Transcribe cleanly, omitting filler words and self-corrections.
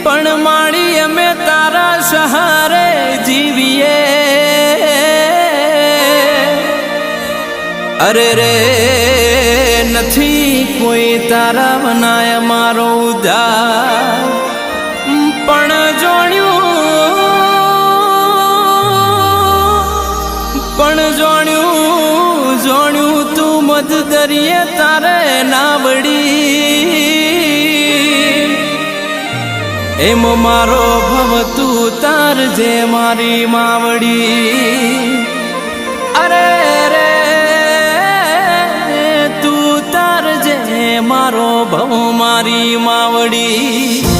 પણ માડી અમે તારા સહારે જીવીએ અરે રે નથી કોઈ તારા બનાય મારો ઉધાર પણ જોણ્યું તું મધ દરિયે તારે નાવડી એમ મારો ભવ તું તાર જે મારી માવડી અરે રે તું તાર જે મારો ભવ મારી માવડી